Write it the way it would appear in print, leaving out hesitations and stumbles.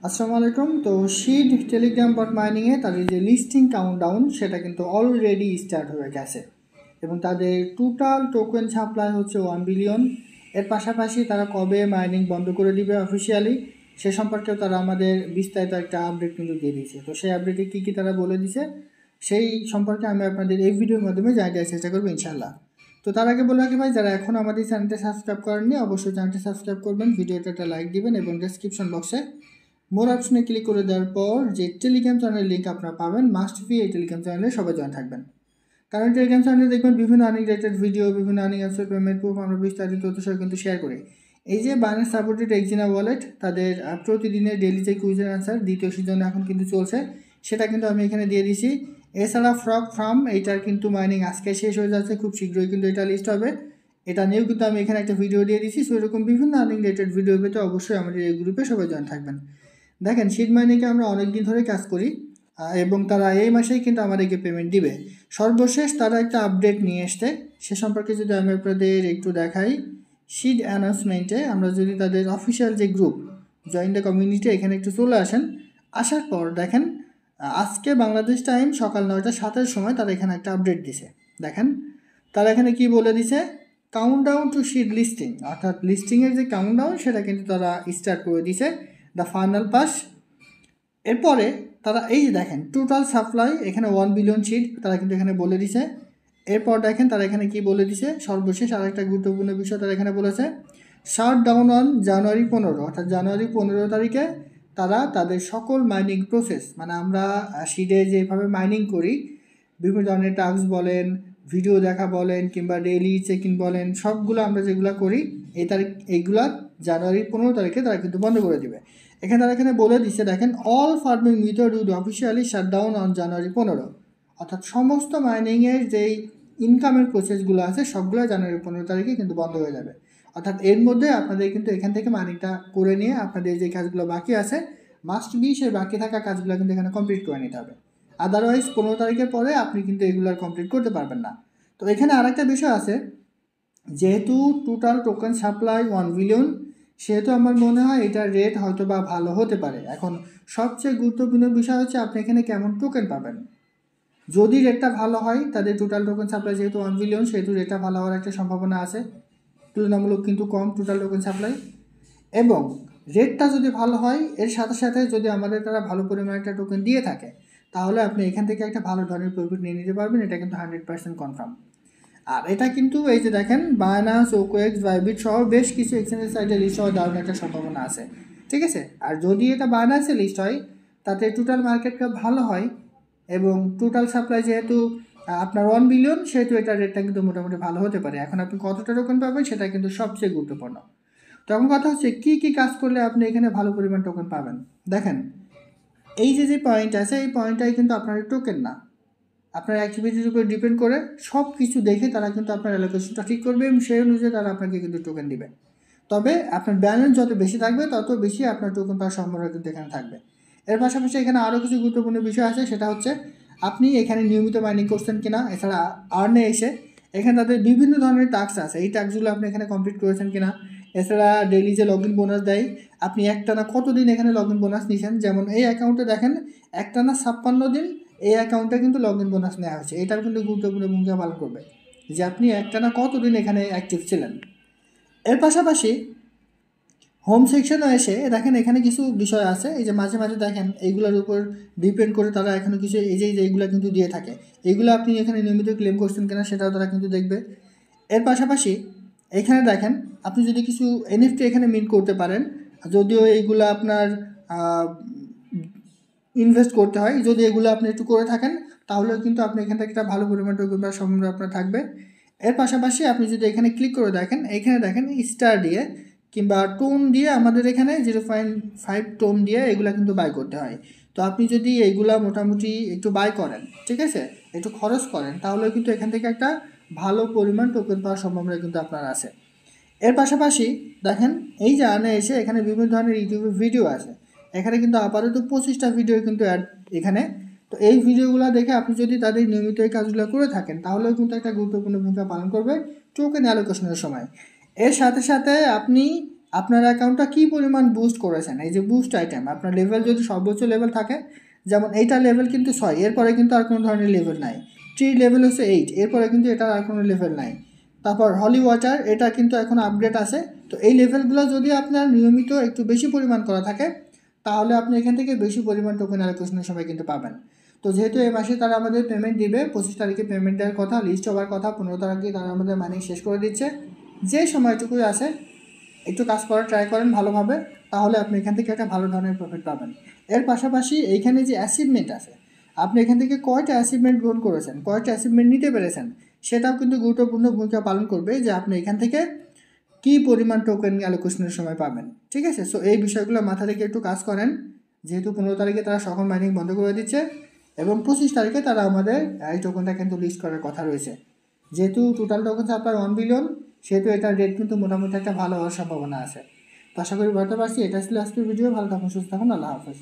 আসসালামু আলাইকুম। তো শিড টেলিগ্রাম বট মাইনিংয়ে তাদের যে লিস্টিং কাউন্টডাউন সেটা কিন্তু অলরেডি স্টার্ট হয়ে গেছে এবং তাদের টোটাল টোকেন সাপ্লাই হচ্ছে 1 বিলিয়ন। এর পাশাপাশি তারা কবে মাইনিং বন্ধ করে দিবে অফিসিয়ালি সে সম্পর্কেও তারা আমাদের বিস্তারিত একটা আপডেট কিন্তু দিয়ে দিয়েছে। তো সেই আপডেটে কী কী তারা বলে দিছে সেই সম্পর্কে আমি আপনাদের এই ভিডিওর মাধ্যমে জানার চেষ্টা করবো ইনশাল্লাহ। তো তার আগে বলে রাখি ভাই, যারা এখন আমাদের চ্যানেলটা সাবস্ক্রাইব করেননি অবশ্যই চ্যানেলটা সাবস্ক্রাইব করবেন, ভিডিওটা একটা লাইক দিবেন এবং ডেসক্রিপশন বক্সে মোর অপশনে ক্লিক করে দেওয়ার পর যে টেলিগ্রাম চ্যানেলের লিঙ্ক আপনারা পাবেন, মাস্ট বি এই টেলিগ্রাম চ্যানেলে সবাই জয়েন থাকবেন। কারণ টেলিগ্রাম চ্যানেলে দেখবেন বিভিন্ন আর্নিং রিলেটেড ভিডিও, বিভিন্ন আর্নিং অ্যাপসের পেমেন্ট প্রুফ আমরা বিস্তারিত তথ্য সহ কিন্তু শেয়ার করি। এই যে বাইন্যান্স সাপোর্টেড এক্সিনা ওয়ালেট তাদের প্রতিদিনের ডেইলি যে কুইজের অ্যান্সার দ্বিতীয় সিজন এখন কিন্তু চলছে, সেটা কিন্তু আমি এখানে দিয়ে দিছি। এছাড়া ফ্রগ ফার্ম এইটার কিন্তু মাইনিং আজকে শেষ হয়ে যাচ্ছে, খুব শীঘ্রই কিন্তু এটা লিস্ট হবে। এটা নিয়েও কিন্তু আমি এখানে একটা ভিডিও দিয়ে দিচ্ছি। সো এরকম বিভিন্ন আর্নিং রিলেটেড ভিডিও পেতে অবশ্যই আমাদের এই গ্রুপে সবাই জয়েন থাকবেন। দেখেন শিড মাইনিংয়ে আমরা অনেক দিন ধরে কাজ করি এবং তারা এই মাসেই কিন্তু আমাদেরকে পেমেন্ট দিবে। সর্বশেষ তারা একটা আপডেট নিয়ে এসছে, সে সম্পর্কে যদি আমি আপনাদের একটু দেখাই। শিড অ্যানাউন্সমেন্টে আমরা যদি তাদের অফিসিয়াল যে গ্রুপ জয়েন দ্য কমিউনিটি এখানে একটু চলে আসেন, আসার পর দেখেন আজকে বাংলাদেশ টাইম সকাল 9:07 সময় তারা এখানে একটা আপডেট দিছে। দেখেন তারা এখানে কি বলে দিছে, কাউন্টডাউন টু শিড লিস্টিং, অর্থাৎ লিস্টিংয়ের যে কাউন্টডাউন সেটা কিন্তু তারা স্টার্ট করে দিছে, দ্য ফাইনাল পাস। এরপরে তারা এই যে দেখেন টোটাল সাপ্লাই এখানে 1 বিলিয়ন শিট তারা কিন্তু এখানে বলে দিছে। এরপর দেখেন তারা এখানে কি বলে দিছে, সর্বশেষ আরেকটা গুরুত্বপূর্ণ বিষয় তারা এখানে বলেছে, শাট ডাউন অন জানুয়ারি 15, অর্থাৎ জানুয়ারি 15 তারিখে তারা তাদের সকল মাইনিং প্রসেস, মানে আমরা শিডে যেভাবে মাইনিং করি বিভিন্ন ধরনের টাস্ক বলেন, ভিডিও দেখা বলেন কিংবা ডেইলি চেক ইন বলেন, সবগুলো আমরা যেগুলো করি এই তারিখ এইগুলা জানুয়ারি 15 তারিখে তারা কিন্তু বন্ধ করে দেবে। এখানে তারা এখানে বলে দিচ্ছে দেখেন, all farming method will officially shut down on January 15, অর্থাৎ সমস্ত মাইনিংয়ের যেই ইনকামের প্রসেসগুলো আছে সবগুলো জানুয়ারি 15 তারিখে কিন্তু বন্ধ হয়ে যাবে। অর্থাৎ এর মধ্যে আপনাদের কিন্তু এখান থেকে মাইনিংটা করে নিয়ে আপনাদের যে কাজগুলো বাকি আছে মাস্ট বি সেই বাকি থাকা কাজগুলো কিন্তু এখানে কমপ্লিট করে নিতে হবে। আদারওয়াইজ 15 তারিখের পরে আপনি কিন্তু এগুলো কমপ্লিট করতে পারবেন না। তো এখানে আরেকটা বিষয় আছে, যেহেতু টোটাল টোকেন সাপ্লাই 1 বিলিয়ন, সেহেতু আমার মনে হয় এটার রেট হয়তো বা ভালো হতে পারে। এখন সবচেয়ে গুরুত্বপূর্ণ বিষয় হচ্ছে আপনি এখানে কেমন টোকেন পাবেন। যদি রেটটা ভালো হয়, তাদের টোটাল টোকেন সাপ্লাই যেহেতু 1 বিলিয়ন সেহেতু রেটটা ভালো হওয়ার একটা সম্ভাবনা আছে, তুলনামূলক কিন্তু কম টোটাল টোকেন সাপ্লাই। এবং রেটটা যদি ভালো হয় এর সাথে সাথে যদি আমাদের তারা ভালো পরিমাণে একটা টোকেন দিয়ে থাকে, তাহলে আপনি এখান থেকে একটা ভালো ধরনের প্রফিট নিয়ে নিতে পারবেন, এটা কিন্তু 100% কনফার্ম। আর এটা কিন্তু এই যে দেখেন বাইনান্স, ওকোএক্স, বাইবিট সহ বেশ কিছু এক্সচেঞ্জের সাইডে লিস্ট হওয়ার দারুণ একটা সম্ভাবনা আছে, ঠিক আছে। আর যদি এটা বাইনান্সে লিস্ট হয় তাতে টোটাল মার্কেট ক্যাপ ভালো হয় এবং টোটাল সাপ্লাই যেহেতু আপনার 1 বিলিয়ন সেহেতু এটার রেটটা কিন্তু মোটামুটি ভালো হতে পারে। এখন আপনি কতটা টোকেন পাবেন সেটা কিন্তু সবচেয়ে গুরুত্বপূর্ণ। তখন কথা হচ্ছে কী কী কাজ করলে আপনি এখানে ভালো পরিমাণ টোকেন পাবেন। দেখেন এই যে পয়েন্ট আছে এই পয়েন্টটাই কিন্তু আপনার টোকেন না, আপনার অ্যাক্টিভিটির উপর ডিপেন্ড করে সব কিছু দেখে তারা কিন্তু আপনার অ্যালোকেশনটা ঠিক করবে এবং সেই অনুযায়ী তারা আপনাকে কিন্তু টোকেন দিবে। তবে আপনার ব্যালেন্স যত বেশি থাকবে তত বেশি আপনার টোকেন পাওয়ার সম্ভাবনা কিন্তু এখানে থাকবে। এর পাশাপাশি এখানে আরও কিছু গুরুত্বপূর্ণ বিষয় আছে, সেটা হচ্ছে আপনি এখানে নিয়মিত মাইনিং করছেন কিনা, এছাড়া আর্নে এসে এখানে তাদের বিভিন্ন ধরনের টাস্ক আছে, এই টাস্কগুলো আপনি এখানে কমপ্লিট করেছেন কিনা, এছাড়া ডেইলি যে লগ ইন বোনাস দেয় আপনি একটানা কতদিন এখানে লগ ইন বোনাস নিয়েছেন। যেমন এই অ্যাকাউন্টে দেখেন একটানা 56 দিন এই অ্যাকাউন্টে কিন্তু লগ ইন বোনাস নেওয়া হয়েছে, এটাও কিন্তু গুরুত্বপূর্ণ ভূমিকা পালন করবে যে আপনি একটানা কতদিন এখানে অ্যাক্টিভ ছিলেন। এর পাশাপাশি হোম সেকশনে এসে দেখেন এখানে কিছু বিষয় আছে, এই যে মাঝে মাঝে দেখেন এইগুলোর উপর ডিপেন্ড করে তারা এখানে কিছু এই যে এইগুলো কিন্তু দিয়ে থাকে, এইগুলো আপনি এখানে নিয়মিত ক্লেম করছেন কিনা সেটাও তারা কিন্তু দেখবে। এর পাশাপাশি এখানে দেখেন আপনি যদি কিছু এনএফটি এখানে মিন্ট করতে পারেন, যদিও এইগুলো আপনার ইনভেস্ট করতে হয়, যদি এগুলো আপনি একটু করে থাকেন তাহলেও কিন্তু আপনি এখান থেকে একটা ভালো পরিমাণ টোকেন পাওয়ার সম্ভাবনা আপনার থাকবে। এর পাশাপাশি আপনি যদি এখানে ক্লিক করে দেখেন, এখানে দেখেন স্টার দিয়ে কিংবা টোন দিয়ে আমাদের এখানে 0.5 টোন দিয়ে এগুলো কিন্তু বাই করতে হয়। তো আপনি যদি এইগুলা মোটামুটি একটু বাই করেন, ঠিক আছে, একটু খরচ করেন, তাহলে কিন্তু এখান থেকে একটা ভালো পরিমাণ টোকেন পাওয়ার সম্ভাবনা কিন্তু আপনার আছে। এর পাশাপাশি দেখেন এই যে আনে এসে এখানে বিভিন্ন ধরনের ইউটিউবে ভিডিও আছে, এখানে কিন্তু আপাতত 25টা ভিডিও কিন্তু অ্যাড এখানে। তো এই ভিডিওগুলো দেখে আপনি যদি তাদের নিয়মিত এই কাজগুলো করে থাকেন তাহলেও কিন্তু একটা গুরুত্বপূর্ণ ভূমিকা পালন করবে টোকেন অ্যালোকেশনের সময়। এর সাথে সাথে আপনি আপনার অ্যাকাউন্টটা কী পরিমাণ বুস্ট করেছেন। এই যে বুস্ট আইটেম, আপনার লেভেল যদি সর্বোচ্চ লেভেল থাকে, যেমন এইটার লেভেল কিন্তু 6, এরপরে কিন্তু আর কোনো ধরনের লেভেল নাই। ট্রি লেভেল হচ্ছে 8, এরপরে কিন্তু এটার আর কোনো লেভেল নাই। তারপর হলি ওয়াটার, এটা কিন্তু এখন আপডেট আছে। তো এই লেভেলগুলো যদি আপনার নিয়মিত একটু বেশি পরিমাণ করা থাকে, তাহলে আপনি এখান থেকে বেশি পরিমাণ টোকেন অ্যালোকেশনের সময় কিন্তু পাবেন। তো যেহেতু এই মাসে তারা আমাদের পেমেন্ট দিবে, 25 তারিখে পেমেন্ট দেওয়ার কথা, লিস্ট হওয়ার কথা, 15 তারিখে তারা আমাদের মানি শেষ করে দিচ্ছে। যে সময়টুকুই আছে একটু কাজ করার ট্রাই করেন ভালোভাবে, তাহলে আপনি এখান থেকে একটা ভালো ধরনের প্রফিট পাবেন। এর পাশাপাশি এইখানে যে অ্যাচিভমেন্ট আছে, আপনি এখান থেকে কয়টা অ্যাচিভমেন্ট গ্রহণ করেছেন, কয়টা অ্যাচিভমেন্ট নিতে পেরেছেন, সেটাও কিন্তু গুরুত্বপূর্ণ ভূমিকা পালন করবে যে আপনি এখান থেকে কী পরিমাণ টোকেন অ্যালোকেশনের সময় পাবেন। ঠিক আছে, সো এই বিষয়গুলো মাথা রেখে একটু কাজ করেন। যেহেতু 15 তারিখে তারা সকল মাইনিং বন্ধ করে দিচ্ছে এবং 25 তারিখে তারা আমাদের এই টোকেনটা কিন্তু লিস্ট করার কথা রয়েছে। যেহেতু টোটাল টোকেন আপনার 1 বিলিয়ন, সেহেতু এটার রেট কিন্তু মোটামুটি একটা ভালো হওয়ার সম্ভাবনা আছে। তো আশা করি বলতে পারছি। এটা ছিল আজকের ভিডিও। ভালো থাকুন, সুস্থ থাকুন, আল্লাহ হাফেজ।